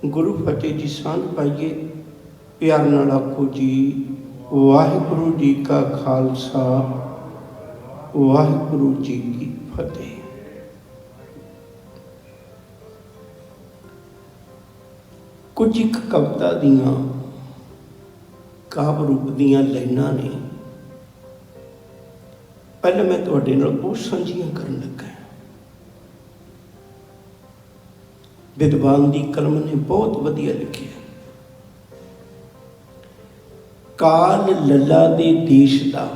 गुरु फतेह जी सांझ पाइए। प्यार नाल आखो जी वाहिगुरु जी का खालसा वाहिगुरु जी की फतेह। कुछ एक कविता दियां काव्य रूप दियां लाइनां ने पहले मैं तुहाडे नाल वो साझियां करन लगा। विद्वान दी कलम ने बहुत वधिया लिखी है। काल लला दे देश दा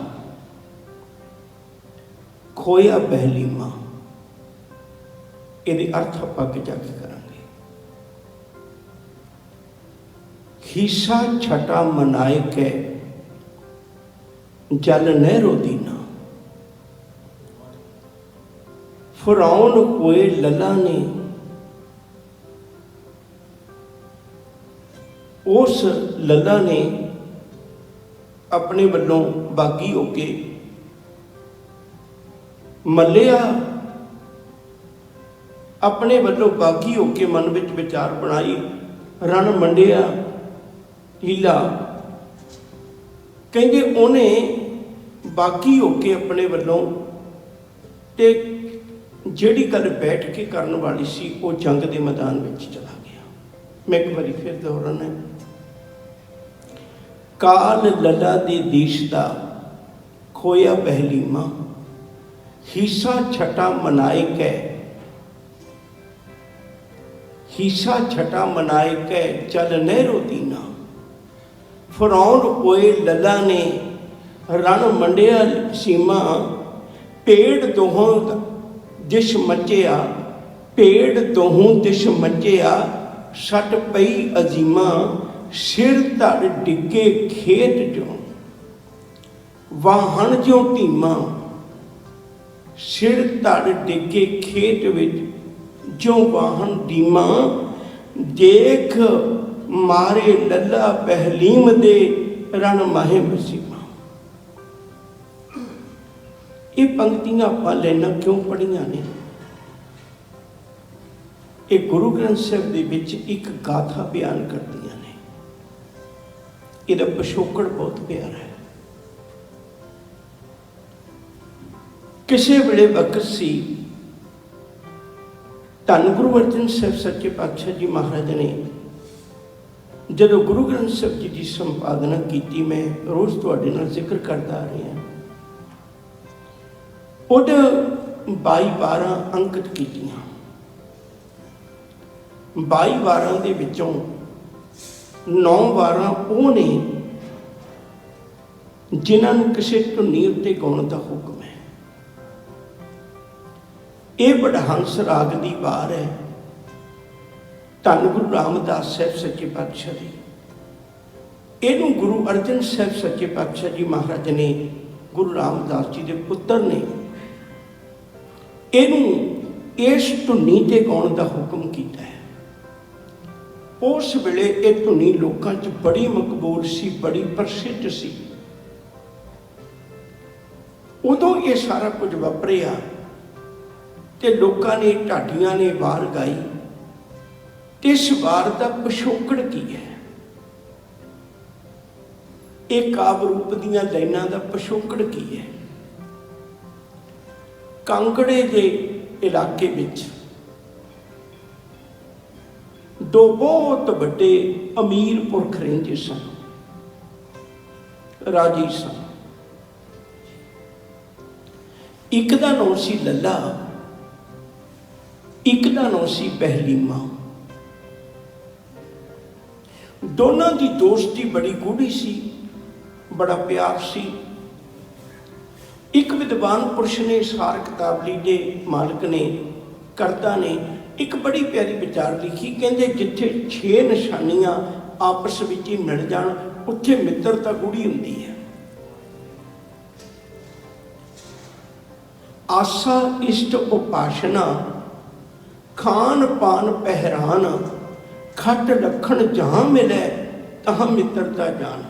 खोया पहली मां। ये अर्थ आप अगे जाके करांगे। हिस्सा छटा मनायक है जल नहरो दीना। फिरौन होए लला ने उस लला ने अपने वल्लों बागी होके मलिया, अपने वल्लों बागी होके मन विच विचार बनाई, रण मंडिया हीला। कहंदे उहने बागी होके अपने वल्लों ते जिहड़ी गल बैठ के करन वाली सी वो जंग के मैदान में चला गया। मैं एक बार फिर दोहराना। काल लला दे देश दा खोया पहली मां। हिस्सा छटा मनायक है, हिस्सा छटा मनायक है चल नहरो दीना। फिरौन होए लला ने रण मंडिया सीमा। पेड़ दोहों दिश मचिया, पेड़ दोहों दिश मचिया। सट पई अजीमा, सिर धड़ डिगे खेत जो। वाहन जो धीमा, सिर धड़ डिगे खेत विच जो वाहन धीमा। देख मारे लला बहलीम दे रण माहे वसीमा। ये पंक्तियां आपां लाइनां क्यों पढ़ियां ने? ये गुरु ग्रंथ साहिब दे विच एक गाथा बयान करदियां ने। इहदा पिछोकड़ बहुत प्यारा है। किसी वेले वक्त सी धन गुरु अर्जन साहिब सच्चे पातशाह जी महाराज ने जदों गुरु ग्रंथ साहिब जी की संपादना की, मैं रोज़ तुहाडे नाल जिक्र करता आ रहा। उद 22-12 अंकित कीतियां। 22-12 दे विचों 9-12 वो ने जिन्हां नूं किसी धुनी उत्ते गाउण दा हुक्म है। ये बड़हंस राग दी वार है धन गुरु रामदास साहिब सच्चे पातशाह जी। इनू गुरु अर्जन साहिब सच्चे पातशाह जी महाराज ने गुरु रामदास जी के पुत्र ने इनू इस धुनी ते गाउण दा हुक्म किया है। उस वेले ये धुनी लोकां च बड़ी मकबूल सी, बड़ी प्रसिद्ध सी। उदों ये सारा कुछ वापरिया ते लोकां ने ढाडियां ने वार गाई। इस वार का पिछोकड़ की है? एक काव्य रूप दियां लाइनां दा पिछोकड़ की है? कांगड़े के इलाके विच दो बहुत बड़े अमीर पुरख रहिंदे सन, राजी सन। एक दा नाम सी लला, एक दा नाम सी पहली मां। दोनों की दोस्ती बड़ी गूढ़ी सी, बड़ा प्यार सी। एक विद्वान पुरुष ने सार किताबली के मालिक ने करता ने एक बड़ी प्यारी विचार लिखी। कहते जिथे 6 निशानियां आपस में ही मिल जान उत्थे मित्रता गूढ़ी हुंदी है। आसा इष्ट उपासना खान पान पहरान। खट लखण जहां मिले तहां मित्रता जान।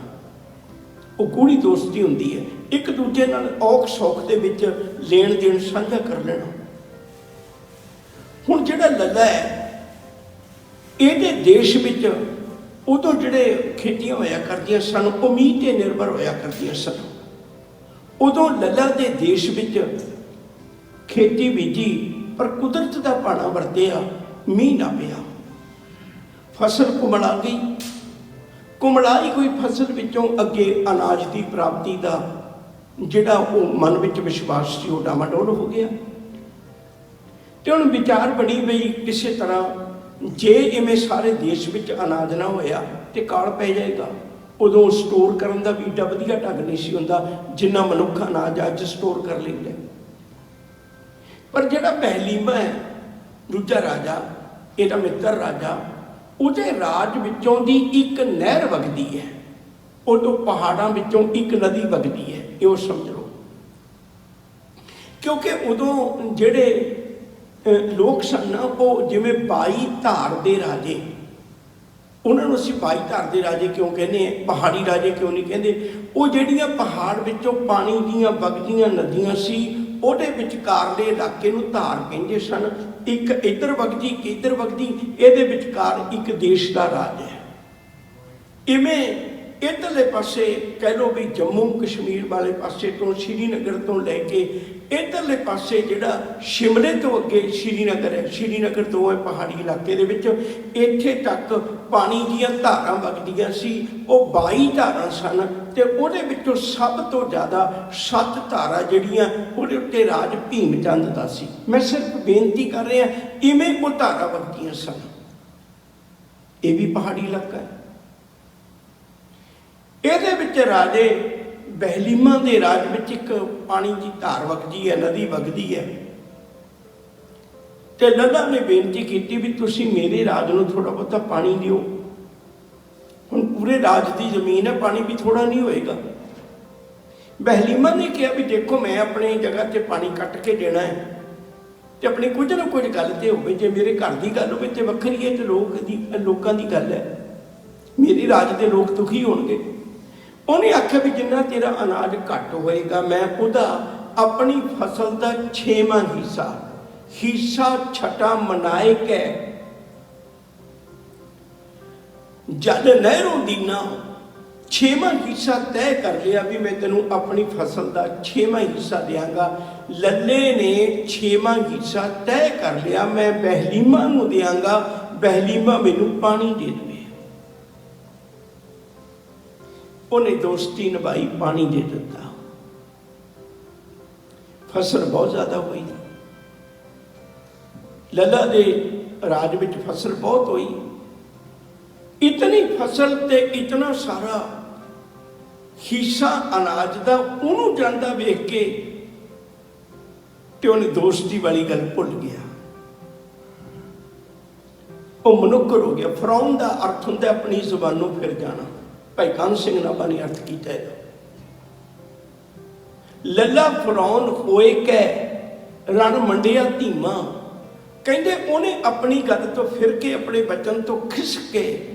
वो गूढ़ी दोस्ती हुंदी है। एक दूजे नाल औख सौख दे विच लेन देन साझा कर लेना। हुण जिहड़ा लला है ਇਹਦੇ ਦੇਸ਼ ਵਿੱਚ ਉਦੋਂ ਜਿਹੜੇ ਖੇਤੀਆਂ ਹੋਇਆ ਕਰਦੀਆਂ ਸਨ ਉਹ ਮੀਂਹ 'ਤੇ ਨਿਰਭਰ ਹੋਇਆ ਕਰਦੀਆਂ ਸਨ। ਉਦੋਂ ਲੱਲਾ ਦੇ ਦੇਸ਼ ਵਿੱਚ ਖੇਤੀ ਬੀਜੀ ਪਰ ਕੁਦਰਤ ਦਾ ਭਾਣਾ ਵਰਤਿਆ, ਮੀਂਹ ਨਾ ਪਿਆ, ਫਸਲ ਕੁਮਲਾ ਗਈ। ਕੁਮਲਾਈ ਹੋਈ ਫਸਲ ਵਿੱਚੋਂ ਅੱਗੇ ਅਨਾਜ ਦੀ ਪ੍ਰਾਪਤੀ ਦਾ ਜਿਹੜਾ ਉਹ ਮਨ ਵਿੱਚ ਵਿਸ਼ਵਾਸ ਸੀ ਉਹ ਡਾਮਾਡੋਲ ਹੋ ਗਿਆ। ਤੇ ਹੁਣ ਵਿਚਾਰ ਬਣੀ ਬਈ ਕਿਸੇ ਤਰ੍ਹਾਂ ਜੇ ਇਵੇਂ ਸਾਰੇ ਦੇਸ਼ ਵਿੱਚ ਅਨਾਜ ਨਾ ਹੋਇਆ ਤੇ ਕਾਲ ਪੈ ਜਾਏਗਾ। ਉਦੋਂ ਸਟੋਰ ਕਰਨ ਦਾ ਵੀ ਏਡਾ ਵਧੀਆ ਢੰਗ ਨਹੀਂ ਸੀ ਹੁੰਦਾ ਜਿੰਨਾ ਮਨੁੱਖ ਅਨਾਜ ਅੱਜ ਸਟੋਰ ਕਰ ਲੈਂਦਾ। ਪਰ ਜਿਹੜਾ ਪਹਿਲੀਮਾ ਹੈ ਦੂਜਾ ਰਾਜਾ, ਇਹਦਾ ਮਿੱਤਰ ਰਾਜਾ, ਉਹਦੇ ਰਾਜ ਵਿੱਚੋਂ ਦੀ ਇੱਕ ਨਹਿਰ ਵਗਦੀ ਹੈ, ਉਦੋਂ ਪਹਾੜਾਂ ਵਿੱਚੋਂ ਇੱਕ ਨਦੀ ਵਗਦੀ ਹੈ, ਇਹ ਸਮਝ ਲਓ। ਕਿਉਂਕਿ ਉਦੋਂ ਜਿਹੜੇ ਲੋਕ ਸਨ ਉਹ ਜਿਵੇਂ 22 ਧਾਰ ਦੇ ਰਾਜੇ, ਉਹਨਾਂ ਨੂੰ ਅਸੀਂ 22 ਧਾਰ ਦੇ ਰਾਜੇ ਕਿਉਂ ਕਹਿੰਦੇ ਹਾਂ, ਪਹਾੜੀ ਰਾਜੇ ਕਿਉਂ ਨਹੀਂ ਕਹਿੰਦੇ? ਉਹ ਜਿਹੜੀਆਂ ਪਹਾੜ ਵਿੱਚੋਂ ਪਾਣੀ ਦੀਆਂ ਵਗਦੀਆਂ ਨਦੀਆਂ ਸੀ ਉਹਦੇ ਵਿਚਕਾਰਲੇ ਇਲਾਕੇ ਨੂੰ ਧਾਰ ਕਹਿੰਦੇ ਸਨ। ਇੱਕ ਇੱਧਰ ਵਗਦੀ, ਇੱਕ ਇੱਧਰ ਵਗਦੀ, ਇਹਦੇ ਵਿਚਕਾਰ ਇੱਕ ਦੇਸ਼ ਦਾ ਰਾਜ ਹੈ। ਇਵੇਂ ਇੱਧਰਲੇ ਪਾਸੇ ਕਹਿ ਲਓ ਵੀ ਜੰਮੂ ਕਸ਼ਮੀਰ ਵਾਲੇ ਪਾਸੇ ਤੋਂ ਸ਼੍ਰੀਨਗਰ ਤੋਂ ਲੈ ਕੇ ਇੱਧਰਲੇ ਪਾਸੇ ਜਿਹੜਾ ਸ਼ਿਮਲੇ ਤੋਂ ਅੱਗੇ ਸ਼੍ਰੀਨਗਰ ਹੈ, ਸ਼੍ਰੀਨਗਰ ਤੋਂ ਹੈ ਪਹਾੜੀ ਇਲਾਕੇ ਦੇ ਵਿੱਚ, ਇੱਥੇ ਤੱਕ ਪਾਣੀ ਦੀਆਂ ਧਾਰਾਂ ਵਗਦੀਆਂ ਸੀ। ਉਹ 22 ਧਾਰਾਂ ਸਨ ਤੇ ਉਹਦੇ ਵਿੱਚੋਂ ਸਭ ਤੋਂ ਜ਼ਿਆਦਾ 7 ਧਾਰਾਂ ਜਿਹੜੀਆਂ ਉਹਦੇ ਉੱਤੇ ਰਾਜ ਭੀਮ ਚੰਦ ਦਾ ਸੀ। ਮੈਂ ਸਿਰਫ ਬੇਨਤੀ ਕਰ ਰਿਹਾ, ਇਵੇਂ ਉਹ ਧਾਰਾਂ ਵਗਦੀਆਂ ਸਨ। ਇਹ ਵੀ ਪਹਾੜੀ ਇਲਾਕਾ ਹੈ। ਇਹਦੇ ਵਿੱਚ ਰਾਜੇ ਬਹਿਲੀਮਾ ਦੇ ਰਾਜ ਵਿੱਚ ਇੱਕ ਪਾਣੀ ਦੀ ਧਾਰ ਵਗਦੀ ਹੈ, ਨਦੀ ਵਗਦੀ ਹੈ। ਤੇ ਲੱਲਾ ਨੇ ਬੇਨਤੀ ਕੀਤੀ ਵੀ ਤੁਸੀਂ ਮੇਰੇ ਰਾਜ ਨੂੰ ਥੋੜਾ ਬਹੁਤਾ ਪਾਣੀ ਦਿਓ। ਹੁਣ ਪੂਰੇ ਰਾਜ ਦੀ ਜ਼ਮੀਨ ਹੈ, ਪਾਣੀ ਵੀ ਥੋੜਾ ਨਹੀਂ ਹੋਏਗਾ। ਬਹਿਲੀਮਾ ਨੇ ਕਿਹਾ ਵੀ ਦੇਖੋ ਮੈਂ ਆਪਣੀ ਜਗ੍ਹਾ ਤੇ ਪਾਣੀ ਕੱਟ ਕੇ ਦੇਣਾ ਹੈ ਤੇ ਆਪਣੀ ਕੁਝ ਨਾ ਕੁਝ ਗੱਲ ਤੇ ਹੋਵੇ। ਜੇ ਮੇਰੇ ਘਰ ਦੀ ਗੱਲ ਹੋਵੇ ਤੇ ਵੱਖਰੀ ਹੈ, ਤੇ ਲੋਕਾਂ ਦੀ ਗੱਲ ਹੈ, ਮੇਰੇ ਰਾਜ ਦੇ ਲੋਕ ਦੁਖੀ ਹੋਣਗੇ। ਉਹਨੇ ਆਖਿਆ ਵੀ ਜਿੰਨਾ ਤੇਰਾ ਅਨਾਜ ਘੱਟ ਹੋਏਗਾ ਮੈਂ ਉਹਦਾ ਆਪਣੀ ਫਸਲ ਦਾ 6ਵਾਂ ਹਿੱਸਾ ਛਟਾ ਮਨਾਏ ਕੇ ਜਦ ਨਹਿਰੋਂ ਦੀਨਾ 6ਵਾਂ ਹਿੱਸਾ ਤੈਅ ਕਰ ਲਿਆ ਵੀ ਮੈਂ ਤੈਨੂੰ ਆਪਣੀ ਫਸਲ ਦਾ 6ਵਾਂ ਹਿੱਸਾ ਦਿਆਂਗਾ। ਲੱਲੇ ਨੇ 6ਵਾਂ ਹਿੱਸਾ ਤੈਅ ਕਰ ਲਿਆ, ਮੈਂ ਬਹਿਲੀਮਾ ਨੂੰ ਦਿਆਂਗਾ, ਬਹਿਲੀਮਾ ਮੈਨੂੰ ਪਾਣੀ ਦੇ ਦੇਵੇ। ਉਹਨੇ ਦੋਸਤੀ ਨਿਭਾਈ, ਪਾਣੀ ਦੇ ਦਿੱਤਾ। ਫਸਲ ਬਹੁਤ ਜ਼ਿਆਦਾ ਹੋਈ, ਲੱਲਾ ਦੇ ਰਾਜ ਵਿੱਚ ਫਸਲ ਬਹੁਤ ਹੋਈ। ਇਤਨੀ ਫਸਲ ਤੇ ਇਤਨਾ ਸਾਰਾ ਹਿੱਸਾ ਅਨਾਜ ਦਾ ਉਹਨੂੰ ਜਾਂਦਾ ਵੇਖ ਕੇ ਤੇ ਉਹਨੇ ਦੋਸਤੀ ਵਾਲੀ ਗੱਲ ਭੁੱਲ ਗਿਆ। ਉਹ ਮਨੁੱਕਰ ਹੋ ਗਿਆ। ਫਰੌਨ ਦਾ ਅਰਥ ਹੁੰਦਾ ਆਪਣੀ ਜ਼ੁਬਾਨੋਂ ਫਿਰ ਜਾਣਾ। ਭਾਈ ਕਾਨ ਸਿੰਘ ਨਾਭਾ ਨੇ ਅਰਥ ਕੀਤਾ ਹੈ, ਲੱਲਾ ਫਰੌਨ ਹੋਏ ਕੈ ਰਣ ਮੰਡਿਆ ਧੀਮਾ। ਕਹਿੰਦੇ ਉਹਨੇ ਆਪਣੀ ਗੱਲ ਤੋਂ ਫਿਰ ਕੇ, ਆਪਣੇ ਬਚਨ ਤੋਂ ਖਿਸਕ ਕੇ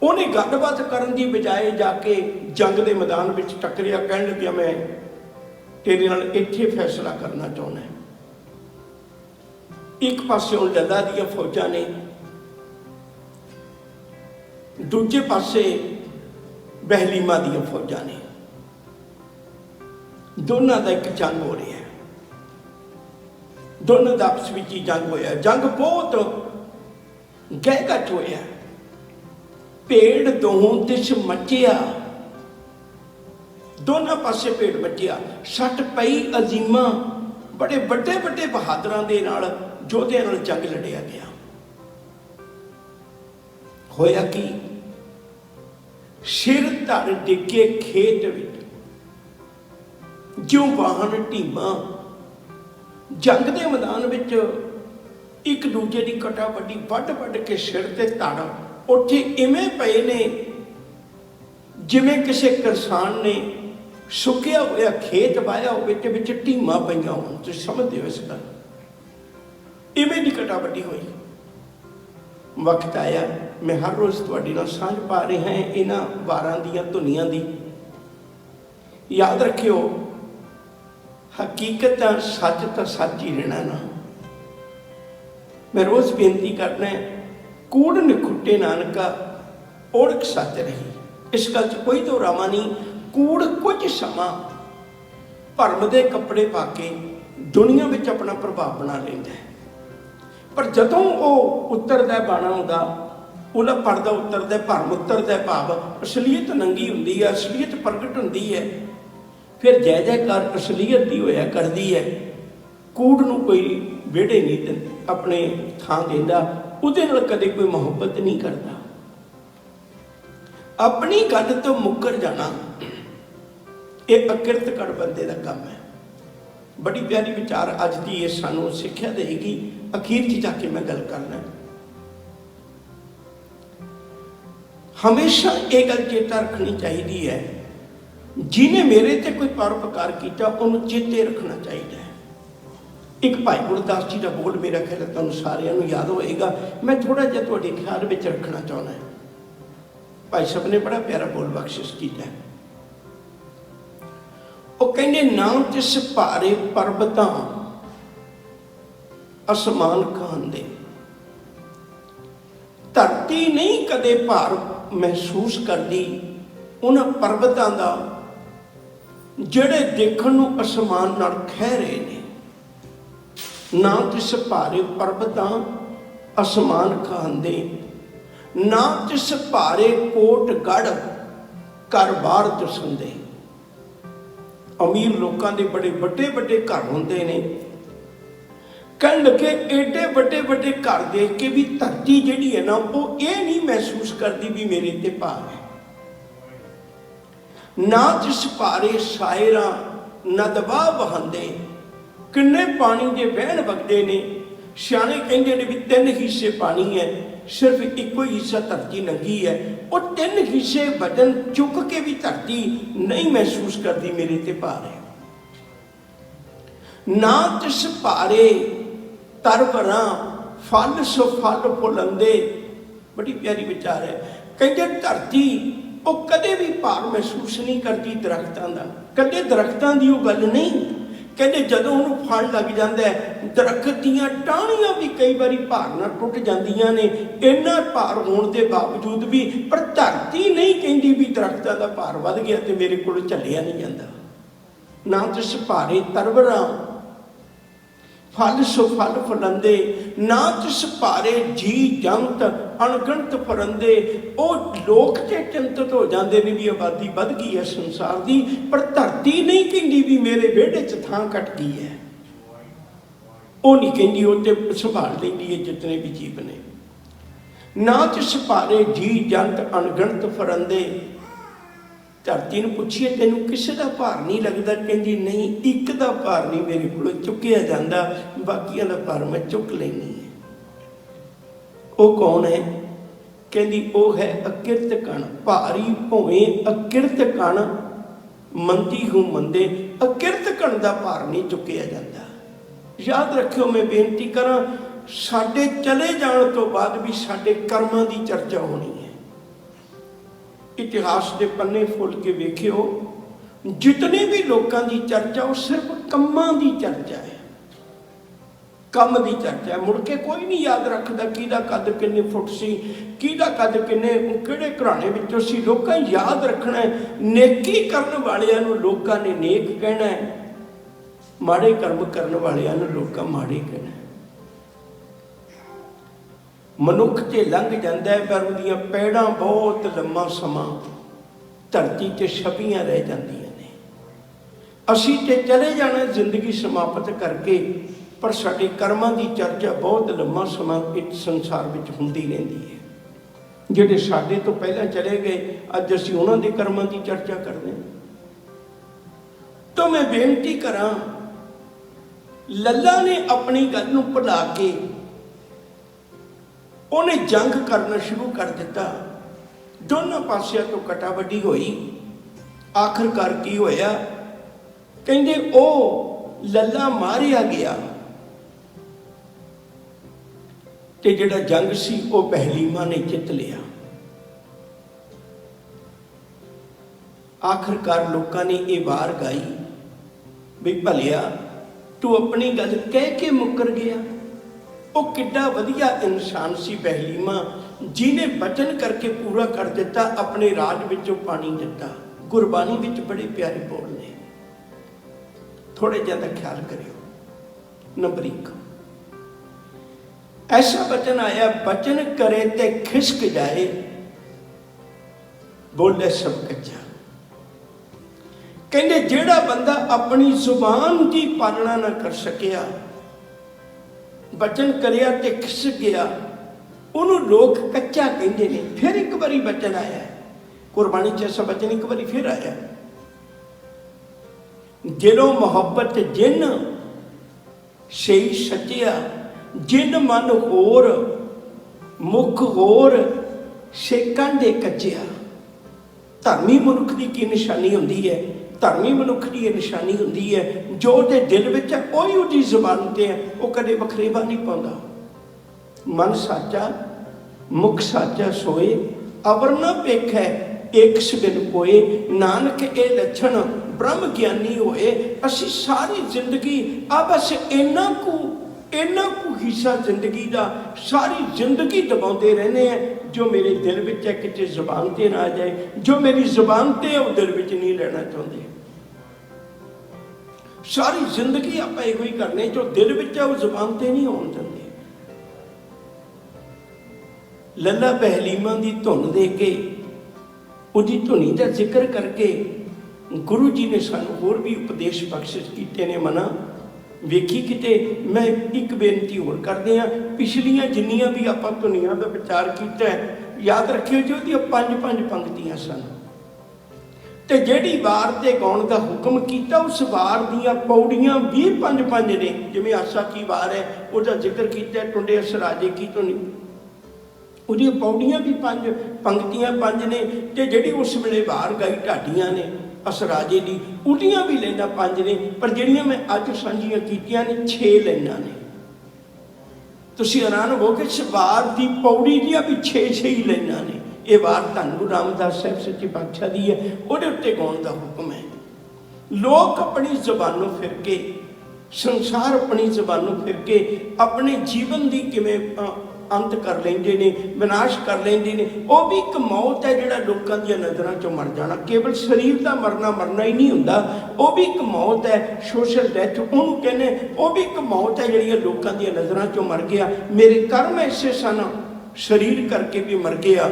ਉਹਨੇ ਗੱਲਬਾਤ ਕਰਨ ਦੀ ਬਜਾਏ ਜਾ ਕੇ ਜੰਗ ਦੇ ਮੈਦਾਨ ਵਿੱਚ ਟੱਕਰਿਆ। ਕਹਿਣ ਲੱਗਿਆ ਮੈਂ ਤੇਰੇ ਨਾਲ ਇੱਥੇ ਫੈਸਲਾ ਕਰਨਾ ਚਾਹੁੰਦਾ। ਇੱਕ ਪਾਸਿਓਂ ਲੱਲਾ ਦੀਆਂ ਫੌਜਾਂ ਨੇ, ਦੂਜੇ ਪਾਸੇ ਬਹਿਲੀਮਾ ਦੀਆਂ ਫੌਜਾਂ ਨੇ। ਦੋਨਾਂ ਦਾ ਇੱਕ ਜੰਗ ਹੋ ਰਿਹਾ ਹੈ, ਦੋਨਾਂ ਦਾ ਆਪਸ ਵਿੱਚ ਹੀ ਜੰਗ ਹੋਇਆ। ਜੰਗ ਬਹੁਤ ਗਹਿਗੱਚ ਹੋਇਆ। ਭੇੜ ਦੋਹਾਂ ਦਿਸ਼ ਮੱਚਿਆ, ਦੋਨਾਂ ਪਾਸੇ ਭੇੜ ਮੱਚਿਆ। ਸੱਟ ਪਈ ਅਜ਼ੀਮਾਂ, ਬੜੇ ਵੱਡੇ ਵੱਡੇ ਬਹਾਦਰਾਂ ਦੇ ਨਾਲ, ਯੋਧਿਆਂ ਨਾਲ ਜੰਗ ਲੜਿਆ ਗਿਆ। ਹੋਇਆ ਕੀ? ਸਿਰ ਧਰ ਡਿੱਗੇ ਖੇਤ ਵਿੱਚ, ਜਿਉਂ ਵਾਹਨ ਢੀਮਾ। ਜੰਗ ਦੇ ਮੈਦਾਨ ਵਿੱਚ ਇੱਕ ਦੂਜੇ ਦੀ ਕਟਾ ਵੱਡੀ ਵੱਢ ਵੱਢ ਕੇ ਸਿਰ ਤੇ ਧੜ ਉੱਥੇ ਇਵੇਂ ਪਏ ਨੇ ਜਿਵੇਂ ਕਿਸੇ ਕਿਸਾਨ ਨੇ ਸੁੱਕਿਆ ਹੋਇਆ ਖੇਤ ਵਾਹਿਆ ਹੋਵੇ ਤੇ ਵਿੱਚ ਢੀਮਾ ਪਈਆਂ ਹੋਣ। ਤੁਸੀਂ ਸਮਝਦੇ ਹੋ ਇਸ ਗੱਲ? ਇਵੇਂ ਦੀ ਕਟਾ ਵੱਡੀ ਹੋਈ। ਵਕਤ ਆਇਆ, ਮੈਂ ਹਰ ਰੋਜ਼ ਤੁਹਾਡੇ ਨਾਲ ਸਾਂਝ ਪਾ ਰਿਹਾ ਹਾਂ ਇਹਨਾਂ ਵਾਰਾਂ ਦੀਆਂ ਧੁਨੀਆਂ ਦੀ। ਯਾਦ ਰੱਖਿਓ, ਹਕੀਕਤ ਤਾਂ ਸੱਚ ਤਾਂ ਸੱਚ ਹੀ ਰਹਿਣਾ ਨਾ। ਮੈਂ ਰੋਜ਼ ਬੇਨਤੀ ਕਰਨਾ, कूड़ निखुटे नानका ओढ़क सच रही। इस गल च कोई दोहरावा नहीं। कूड़ कुछ समा भरम के कपड़े पा के दुनिया में अपना प्रभाव बना लेंदा है, पर जदों वो उतरदा बाणा आउंदा, ਉਹਦਾ ਪਰਦਾ उतरदा, भरम उतरदा, भाव असलीयत नंगी हुंदी है, असलीयत प्रगट हुंदी है, फिर जय जयकार असलीयत दी होया करदी है। कूड़ नूं कोई विहड़े नहीं अपने थां देंदा, उहदे नाल कदे कोई मुहब्बत नहीं करता। अपनी गल तो मुकर जाना ये अकिरतकड़ बंदे का काम है। बड़ी प्यारी विचार अज की ये सानू सिक्ख्या देगी। अखीर च जाके मैं गल करना, हमेशा ये गल चेता रखनी चाहिए है, जिन्हें मेरे ते कोई परोपकार किया उन्होंने चेते रखना चाहिए है। एक भाई गुरदास जी का बोल मेरा ख्याल तुहानू सारिਆਂ ਨੂੰ याद होएगा, मैं थोड़ा जिहा तुहाडे ख्याल विच रखना चाहना है। भाई साहब ने बड़ा प्यारा बोल बख्शिश किया है। वो कहते नाम तिस भारे पर्वतां आसमान खांदे, धरती नहीं कदे भार महसूस करती उन्हां पर्वतां दा जिहड़े देखण नूं आसमान नाल खह रहे ने। ना तिस भारे पर्वतां आसमान खांदे, ना तिस भारे कोट गढ़ घर बाहर दसंदे। अमीर लोगों के बड़े बड़े बड़े घर होंदे ने, कहन लगे एडे बड़े बड़े घर देख के भी धरती जिहड़ी है ना वो ये नहीं महसूस करती भी मेरे ते भार है। ना जिस भारे सायरा नदवा बहांदे, किन्ने पानी के बहन वगदे ने। सियाणे कहंदे ने भी 3 हिस्से पानी है, सिर्फ एको हिस्सा धरती नंगी है। वो 3 हिस्से वजन चुक के भी धरती नहीं महसूस करती मेरे ते भार है। ना तिस भारे तरवरां फल सो फल फुलंदे। बड़ी प्यारी विचार है। कहते धरती वो कदे भी भार महसूस नहीं करती दरख्तां दा, कदे दरख्तां दी वो गल नहीं। कहते जदों उन्होंने फल लग जाता है, दरख्त दीयां टाहणियां भी कई बारी भार नाल टुट जांदियां ने, इन्ना भार होने के बावजूद भी। पर धरती नहीं कहती भी दरख्तां दा भार वध गया तो मेरे को झल्लिया नहीं जाता। ना तिस भारे तरवरां फल सो फल फुलंदे, ना तिस भारे जी जंत अणगिणत फरंदे। वो लोग ते चिंतित हो जाते हैं भी आबादी वध गई है संसार की, पर धरती नहीं कहती भी मेरे विहड़े च थां घट गई है। वो नहीं कहती, वो तो संभाल लेंदी है जितने भी जीव ने। ना तिस भारे जी जंत अणगिणत फरंदे। धरती नूं पुछिए तेनू किसी का भार नहीं लगता, कहती नहीं एक का भार नहीं मेरे को चुकिया जाता, बाकियों का भार मैं चुक लेनी है। वो कौन है? कहती वो है अकिरत कण। भारी भोए अकिरत कण मंदी हूँ मंदे। अकिरत कण का भार नहीं चुकिया जाता। याद रखियो, मैं बेनती करा, साडे चले जाने तो बाद भी साडे कर्मां की चर्चा होनी है। इतिहास के पन्ने फुल के वेखियो, जितने भी लोगों की चर्चा वो सिर्फ कम्मां की चर्चा है, कम की चर्चा है। मुड़ के कोई नहीं याद रखता किहदा कद किन्ने फुट सी, किहदा कद किन्ने किहड़े घराने विचों सी। लोकां याद रखना है नेकी करन वालियां नूं लोकां ने नेक कहना है, माड़े कर्म करन वालियां नूं लोकां माड़े कहना है। मनुख ते लंघ जाता है पर उहदियां पैड़ां बहुत लम्मा समा धरती ते छपियां रह जांदियां ने। असीं ते चले जाना जिंदगी समाप्त करके, पर साडे कर्मां की चर्चा बहुत लम्मा समा इस संसार विच हुंदी रहिंदी है। जिहड़े साडे तो पहलां चले गए अज असीं उन्हां दे कर्मां की चर्चा करदे हां। तो मैं बेनती करां, लल्ला ने अपनी गल नूं भुला के उन्हें जंग करना शुरू कर दिता। दोनों पासिया तो कटावटी हुई। आखिरकार की होया, कहते ओ लल्ला मारिया गया ते जिहड़ा जंग सी वो बहलीमा ने जित लिया। आखिरकार लोगों ने ये वार गाई भी भलिया तू अपनी गल कह के मुकर गया। वो किड्डा वधिया इंसान सी बहलीमा, जिन्हें वचन करके पूरा कर दिता, अपने राज विचों पानी दिता। गुरबाणी विच बड़े प्यारे बोल ने, थोड़े जिहा ख्याल करियो। नंबर 1, ऐसा वचन आया, वचन करे ते खिसक जाए, बोले सब कच्चा। कहते जेड़ा बंदा अपनी जुबान की पालना ना कर सकिया, वचन करिया ते खिसक गया, उन्होंने लोग कच्चा कहते हैं। फिर एक बारी वचन आया, कुरबानी च ऐसा वचन एक बारी फिर आया, दिलों मोहब्बत जिन सही सचिया, जिन मन होर मुख होर से कांडे कच्चिया। धर्मी मनुख की की निशानी होंदी है? धर्मी मनुख की यह निशानी होंदी है, जो उसके दिल विच है वही उसकी जुबान ते है, वो कदे वखरेवा नहीं पाਉਂਦਾ। मन साचा मुख साचा सोए, अवर न पेखै एक सबिन कोए। नानक ए लक्षण ब्रह्म ज्ञानी होए। असी सारी जिंदगी आ बस इन्ना कु हिस्सा जिंदगी का सारी जिंदगी दबाते रहने हैं, जो मेरे दिल में है किसी जुबान से ना आ जाए, जो मेरी जुबान से वो दिल में नहीं लेना चाहते। सारी जिंदगी आप यो ही करने, जो दिल में है वो जुबान से नहीं आने देंगे। लल्ला बहलीमा की धुन दे के उसकी धुनी का जिक्र करके गुरु जी ने सानू होर भी उपदेश बख्शिश किए ने। मना वेखी किते मैं एक बेनती होर करते हैं, पिछलियां जिन्नियां भी आप धुनियां का विचार किया है, याद रखियो जी वो 5-5 पंक्तियां सन, तो जिहड़ी वार ते गाउण का हुक्म किया उस वार दियां पौड़ियां भी 5-5 ने। जिवें आसा की वार है उसका जिक्र किया, टुंडे असराजे की धुनी, उसदी पौड़ियां भी 5 पंक्तियां 5 ने, ते जिहड़ी उस वेले वार गाई ढाडियां ने असराजे की, उहदियां भी लाइनां 5 ने, पर जिहड़ियां मैं अज सांझियां कीतियां ने 6 लाइनां ने। तुसीं हैरान हो कि इस वार की पौड़ी दियां भी 6 ही लाइनां ने। ये वार धन गुरु रामदास साहब सच्चे पातशाह दी है, उहदे उत्ते गाउण दा हुक्म है। लोग अपनी जबानों फिर के, संसार अपनी जबानों फिर के अपने जीवन की किवें अंत कर लेंदे ने, विनाश कर लेंदे ने। वो भी एक मौत है जिहड़ा लोकां दी नज़रां चों मर जाना। केवल शरीर का मरना ही नहीं हुंदा, वो भी एक मौत है, सोशल डेथ उहनूं कहने। वो भी एक मौत है जिहड़ी लोकां दी नज़रां चों मर गया। मेरे कर्म ऐसे सन, शरीर करके भी मर गया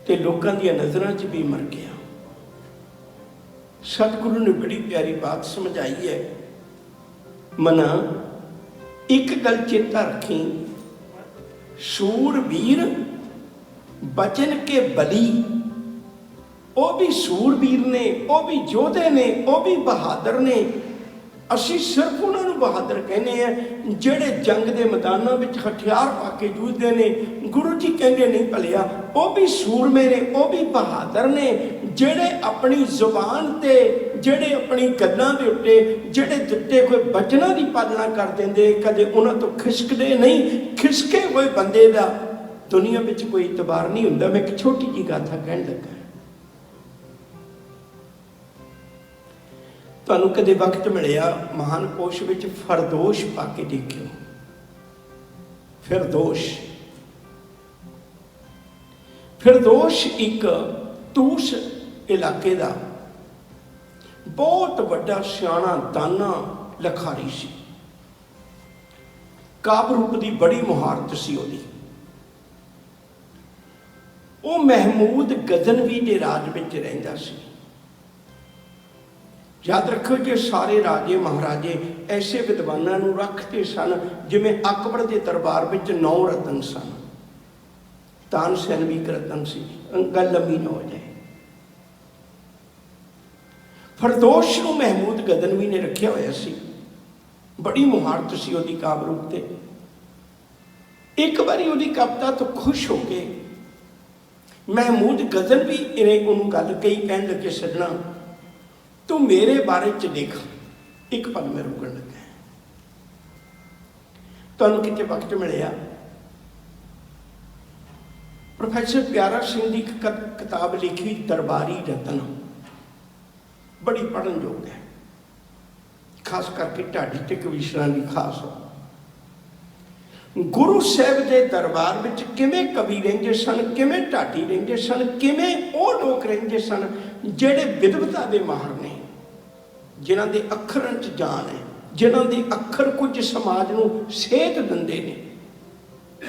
ते लोकां दी नज़रां च भी मर गया। सतगुरु ने बड़ी प्यारी बात समझाई है। मना एक गल चेता रखी, सूरवीर बचन के बली, वो भी सूरवीर ने, वो भी योधे ने, वो भी बहादुर ने। असी सिर्फ उन्होंने बहादुर कहने हैं जेड़े जंग के मैदानों में हथियार पा के जूझते हैं। गुरु जी कहते नहीं भलिया, वो भी सूरमे ने, वो भी बहादुर ने, जेड़े अपनी जुबान ते, जेड़े अपनी गल्लां दे उत्ते, जेड़े दिते कोई वचनां की पालना कर देंगे, कदे उन्हां तो खिसकदे नहीं। खिसके हुए बंदे दा दुनिया में कोई इतबार नहीं हुंदा। मैं एक छोटी जी गाथा कहन लगा, तुहानूं कदे वक्त मिलिया महान कोश विच फरदोश पा के देखियो। फिरदोश एक तूस इलाके का बहुत बड़ा सियाणा दाना लखारी सी। काब रूप की बड़ी मुहारत सी ओदी। वो महमूद गजनवी के राज में रहिंदा सी। याद रखो कि सारे राजे महाराजे ऐसे विद्वानों को रखते सन जिमें अकबर के दरबार में 9 रतन सन। तानसेन भी एक रतन सी, गल लंबी न हो जाए। फरदोश को महमूद गजनवी ने रखा होया सी, बड़ी मुहारत सी ओदी काब रूप ते। एक बारी ओदी कविता तो खुश हो गए महमूद गजनवी ने उन्होंने गल कही, कहन लगे सजना तू मेरे बारे च लिख। एक पल में रुकन लगा, तुहानूं किते वक्त मिलिया प्रोफैसर प्यारा सिंह की किताब लिखी दरबारी रतन, बड़ी पढ़न योग है, खास करके ढाडी ते कविशरां की खास। गुरु साहब के दरबार में किवें कवि रहिंदे सन, किवें ढाडी रहिंदे सन, किवें वो लोग रहिंदे सन जिहड़े विद्वता के माहर ने, जिन्हां दे अखरां च जान है, जिन्हां दे अखर कुछ समाज नूं सेध दिंदे ने।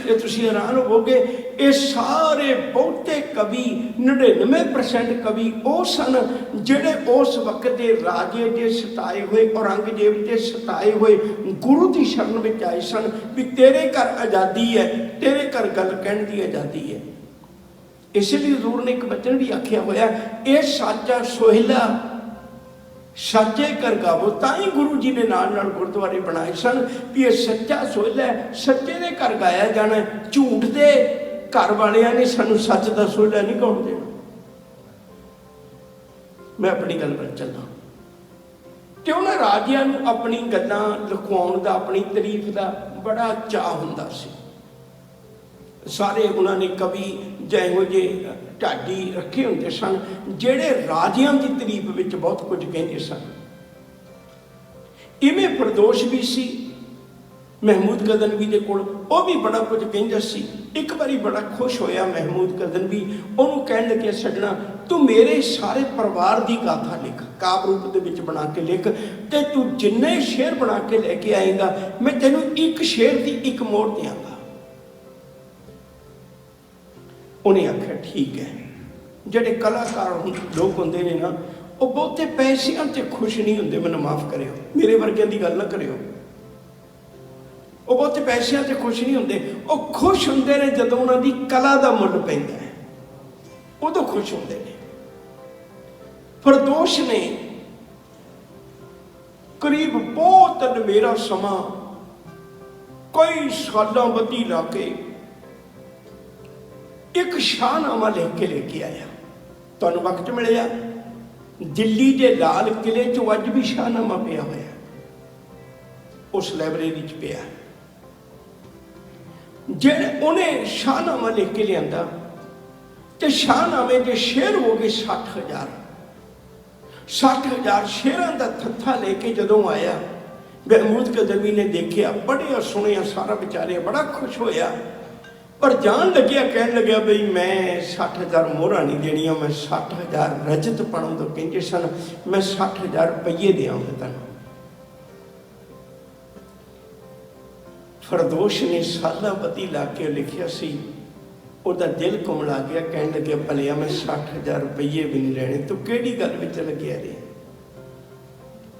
ये तुसीं हैरान होवोगे, ये सारे बहुते कवि 99% कवि वो सन जिहड़े उस वक्त के राजे के सताए हुए, औरंगजेब के सताए हुए गुरु की शरण में आए सन भी तेरे घर आज़ादी है, तेरे घर गल कहण की आज़ादी है। इसलिए हजूर ने एक वचन भी आख्या होया, ये साचा सोहिला सच्चे कर गावो। ताई गुरु जी ने नाल नाल गुरुद्वारे बनाए सन भी ये सच्चा सोहिला है, सच्चे के घर गाया जाना, झूठ के घर वालियां ने सानू सच का सोहिला नहीं गाउण देना। मैं अपनी गल पर चलना कि उन्होंने राजियां नूं अपनी गल्लां लिखवाउण दा, अपनी तारीफ का बड़ा चाह हुंदा सी। सारे उन्होंने कवि जिहो जे ढाडी रखे होंदे सन जिहड़े राजियां की तारीफ विच बहुत कुछ कहते सन। इवें फरदोश भी सी महमूद गजनवी दे कोल, वो भी बड़ा कुछ कहंदा सी। एक बारी बड़ा खुश होया महमूद गजनवी, उन्होंने कहण लगे सजना तू मेरे सारे परिवार की गाथा लिख, काव्य रूप दे विच बना के लिख, ते तू जिन्ने शेर बना के लैके आएगा मैं तेनों एक शेर की एक मोहर देंगा। उन्हें आख्या ठीक है। जिहड़े कलाकार लोग होंदे ने ना, वो बहुते पैसिਆਂ ते खुश नहीं होंदे, मैनूं माफ़ करियो, मेरे वर्गियां दी गल ना करियो। वो बहुते पैसिਆਂ ते खुश नहीं होंदे, वो खुश होंदे ने जदों उन्हां दी कला दा मुੱਲ पैंदा है, उदों खुश होंदे ने। फरदोश ने करीब बहुत मेरा समा कई सालों बधी ला के एक शाहनामा लिख के लेके आया। तुहानूं वक्त मिलिया, दिल्ली के लाल किले चो अज भी शाहनामा पिया होया, उस लाइब्रेरी च पिया। जिहड़े उन्हें शाहनामा लिख के लिया तो शाहनामे के शेर हो गए 60,000। 60,000 शेरां दा थत्था लेके जदों आया, महमूद गजनवी ने देखिया, पढ़िया सुनिया सारा, बेचारे बड़ा खुश होया। पर जान लग्या कह लग्या बई मैं 60,000 मोहरा नहीं देनिया, मैं 60,000 रजत पढ़ों तो कहते सन, मैं 60,000 रुपये देंगे तेन। फरदोश ने साला बती ला के लिखिया सी, उहदा दिल कुमला गया, कह लग्या भलिया मैं 60,000 रुपये भी नहीं लेने, तू किहड़ी गल विच लग्या रे,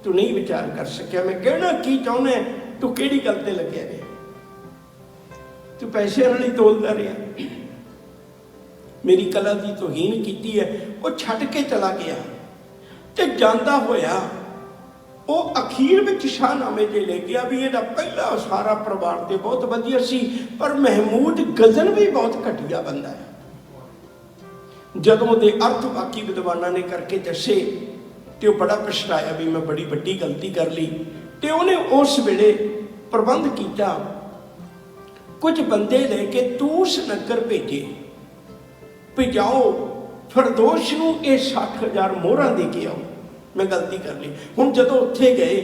तू नहीं विचार कर सकिया मैं कहना की चाहुंदा, तू किहड़ी गल ते लग्या रे, तू पैसे नहीं तोलता रहा, मेरी कला की तोहीन की है। वो छड्ड के चला गया ते जांदा होया वो अखीर में शाहनामे जे ले गया भी ये पहला सारा परिवार तो बहुत वधिया सी, पर महमूद गजनवी बहुत घटिया बंदा है। जदों दे अर्थ बाकी विद्वानां ने करके दसे तो बड़ा पछताया भी मैं बड़ी वड्डी गलती कर ली। तो उन्हें उस वेले प्रबंध किया, कुछ बंदे लेके तूस नगर भेजे भी जाओ फरदोश नूं ये 60,000 मोहरां दे के आओ, मैं गलती कर ली। हुण जदों उत्थे गए,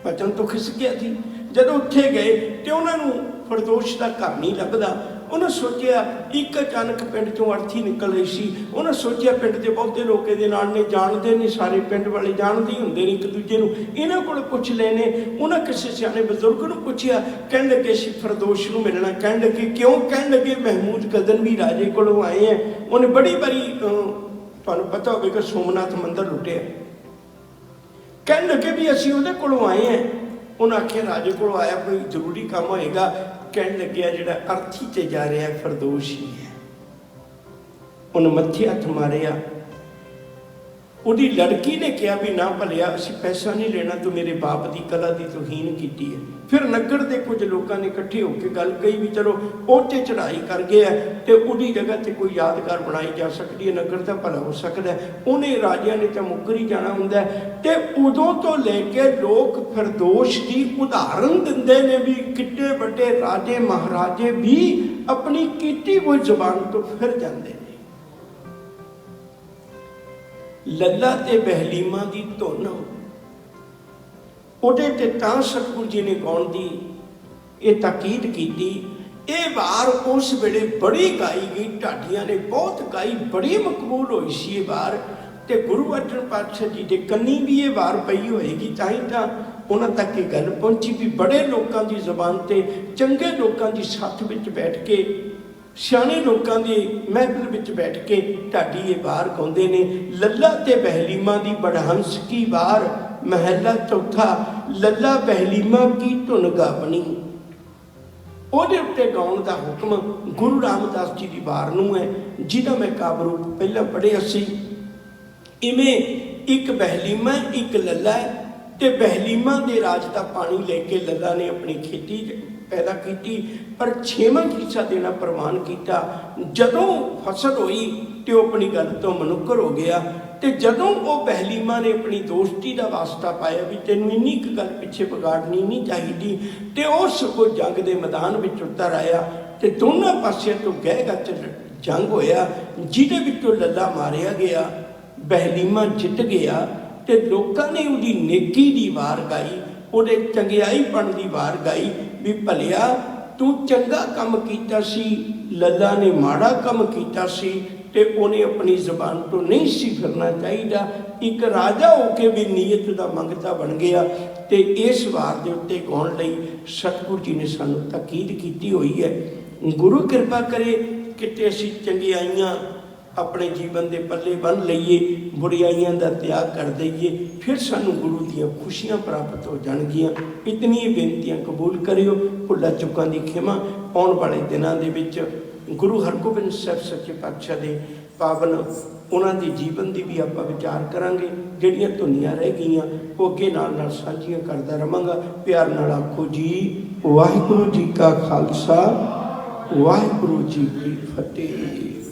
बचन तो खिस गया थी, जदों उत्थे गए तो उन्होंने फरदोश का घर नहीं लगता। उन्हें सोचा एक अचानक पिंड चों अर्थी निकल रही सी, उन्हें सोचा पिंड के बहुते लोग ये ने जानते नहीं, सारे पिंड वाले जानते ही होंगे एक दूजे को, इन्हों को पुछ लेने। उन्हें किसी सियाने बजुर्ग को पूछा, कह लगे फरदोश को मिलना, कह लगे क्यों, कह लगे महमूद गजनवी राजे को आए हैं, उन्हें बड़ी बारी तुहानूं पता होगा सोमनाथ मंदिर लुटिया, कह लगे भी असीं उहदे कोलों आए हैं। उन्हें आख्या राजे को आया कोई जरूरी काम होएगा, कह लग्या जिहड़ा अर्थी ते जा रहा है फरदोश ही है। उन्हें मत्थे हथ मारिया, उहदी लड़की ने कहा भी ना भलिया असीं पैसा नहीं लेना, तू मेरे बाप की कला की तोहीन की है। फिर नगर के कुछ लोगों ने इकट्ठे होकर गल कही भी चलो ओते चढ़ाई कर गया तो उहदी जगह ते कोई यादगार बनाई जा सकती है, नगर का भला हो सकता है। उन्हें राजिया ने तो मुकर ही जाना हुंदा है। तो उदों तो लेके लोग फरदोश की उदाहरण दिंदे ने भी किड्डे वड्डे राजे महाराजे भी अपनी कीती हुई जबान तो फिर जाते हैं। लल्ला ते बहलीमा की धुन ਉਹਦੇ ਤੇ ਤਾਂ ਸਤਿਗੁਰੂ जी ने गाउण की ये ताकीद की। ये वार उस वेले बड़ी गाई गई, ढाडियां ने बहुत गाई, बड़ी मकबूल हुई सी ये वार। तो गुरु अर्जन पातशाह जी के कन्नी भी ये वार पई होएगी, ताई तो उन्हां तक ये गल पहुंची भी बड़े लोगों की जबान से, चंगे लोगों की सथ विच बैठ के, सियाणे लोगों की महफिल विच बैठ के ढाडी ये वार गाउंदे ने। लल्ला ते बहलीमा दी बड़हंस की वार, महला चौथा, लल्ला बहलीमा की धुन गावनी। ਉਹਦੇ ਉੱਤੇ ਗਾਉਣ ਦਾ ਹੁਕਮ ਗੁਰੂ ਰਾਮਦਾਸ ਜੀ ਦੀ ਵਾਰ ਨੂੰ ਹੈ, ਜਿਹਦਾ ਮੈਂ ਕਾਵਿ ਰੂਪ ਪਹਿਲਾਂ ਪੜ੍ਹਿਆ ਸੀ। ਇਵੇਂ ਇੱਕ ਬਹਿਲੀਮਾ ਇੱਕ ਲੱਲਾ ਹੈ, ਤੇ ਬਹਿਲੀਮਾ ਦੇ ਰਾਜ ਦਾ ਪਾਣੀ ਲੈ ਕੇ ਲੱਲਾ ਨੇ ਆਪਣੀ ਖੇਤੀ ਪੈਦਾ ਕੀਤੀ, ਪਰ 6ਵਾਂ ਹਿੱਸਾ ਦੇਣਾ ਪ੍ਰਵਾਨ ਕੀਤਾ। ਜਦੋਂ ਫਸਲ ਹੋਈ ਤੇ ਉਹ ਆਪਣੀ ਗੱਲ ਤੋਂ ਮਨੁੱਕਰ ਹੋ ਗਿਆ। ਤੇ ਜਦੋਂ ਉਹ ਬਹਿਲੀਮਾ ਨੇ ਆਪਣੀ ਦੋਸਤੀ ਦਾ ਵਾਸਤਾ ਪਾਇਆ ਵੀ ਤੈਨੂੰ ਇੰਨੀ ਕੁ ਗੱਲ ਪਿੱਛੇ ਵਿਗਾੜਨੀ ਨਹੀਂ ਚਾਹੀਦੀ, ਤੇ ਉਹ ਸਗੋਂ ਜੰਗ ਦੇ ਮੈਦਾਨ ਵਿੱਚ ਉਤਰ ਆਇਆ ਤੇ ਦੋਨਾਂ ਪਾਸਿਆਂ ਤੋਂ ਗਹਿ ਗੱਚ ਜੰਗ ਹੋਇਆ, ਜਿਹਦੇ ਵਿੱਚੋਂ ਲੱਲਾ ਮਾਰਿਆ ਗਿਆ, ਬਹਿਲੀਮਾ ਜਿੱਤ ਗਿਆ। ਤੇ ਲੋਕਾਂ ਨੇ ਉਹਦੀ ਨੇਕੀ ਦੀ ਵਾਰ ਗਾਈ, ਉਹਦੇ ਚੰਗਿਆਈਪਣ ਦੀ ਵਾਰ ਗਾਈ ਵੀ ਭਲਿਆ ਤੂੰ ਚੰਗਾ ਕੰਮ ਕੀਤਾ ਸੀ, ਲੱਲਾ ਨੇ ਮਾੜਾ ਕੰਮ ਕੀਤਾ ਸੀ, ਤੇ ਉਹਨੇ ਆਪਣੀ ਜ਼ਬਾਨ ਤੋਂ ਨਹੀਂ ਸੀ ਫਿਰਨਾ ਚਾਹੀਦਾ। ਇੱਕ ਰਾਜਾ ਹੋ ਕੇ ਵੀ ਨੀਅਤ ਦਾ ਮੰਗਤਾ ਬਣ ਗਿਆ। ਤੇ ਇਸ ਵਾਰ ਦੇ ਉੱਤੇ ਗਾਉਣ ਲਈ ਸਤਿਗੁਰੂ ਜੀ ਨੇ ਸਾਨੂੰ ਤਾਕੀਦ ਕੀਤੀ ਹੋਈ ਹੈ। ਗੁਰੂ ਕਿਰਪਾ ਕਰੇ ਕਿਤੇ ਅਸੀਂ ਚੰਗਿਆਈਆਂ ਆਪਣੇ ਜੀਵਨ ਦੇ ਪੱਲੇ ਬੰਨ੍ਹ ਲਈਏ, ਬੁਰਾਈਆਂ ਦਾ ਤਿਆਗ ਕਰ ਦਈਏ, ਫਿਰ ਸਾਨੂੰ ਗੁਰੂ ਦੀਆਂ ਖੁਸ਼ੀਆਂ ਪ੍ਰਾਪਤ ਹੋ ਜਾਣਗੀਆਂ। ਇਤਨੀਆਂ ਬੇਨਤੀਆਂ ਕਬੂਲ ਕਰਿਓ, ਭੁੱਲਾਂ ਚੁੱਕਾਂ ਦੀ ਖਿਮਾ। ਆਉਣ ਵਾਲੇ ਦਿਨਾਂ ਦੇ ਵਿੱਚ ਗੁਰੂ ਹਰਗੋਬਿੰਦ ਸਾਹਿਬ ਸੱਚੇ ਪਾਤਸ਼ਾਹ ਦੇ ਪਾਵਨ ਉਹਨਾਂ ਦੇ ਜੀਵਨ ਦੀ ਵੀ ਆਪਾਂ ਵਿਚਾਰ ਕਰਾਂਗੇ। ਜਿਹੜੀਆਂ ਧੁਨੀਆਂ ਰਹਿ ਗਈਆਂ ਉਹ ਅੱਗੇ ਨਾਲ ਸਾਂਝੀਆਂ ਕਰਦਾ ਰਹਾਂਗਾ। ਪਿਆਰ ਨਾਲ ਆਖੋ ਜੀ ਵਾਹਿਗੁਰੂ ਜੀ ਕਾ ਖਾਲਸਾ, ਵਾਹਿਗੁਰੂ ਜੀ ਕੀ ਫਤਿਹ।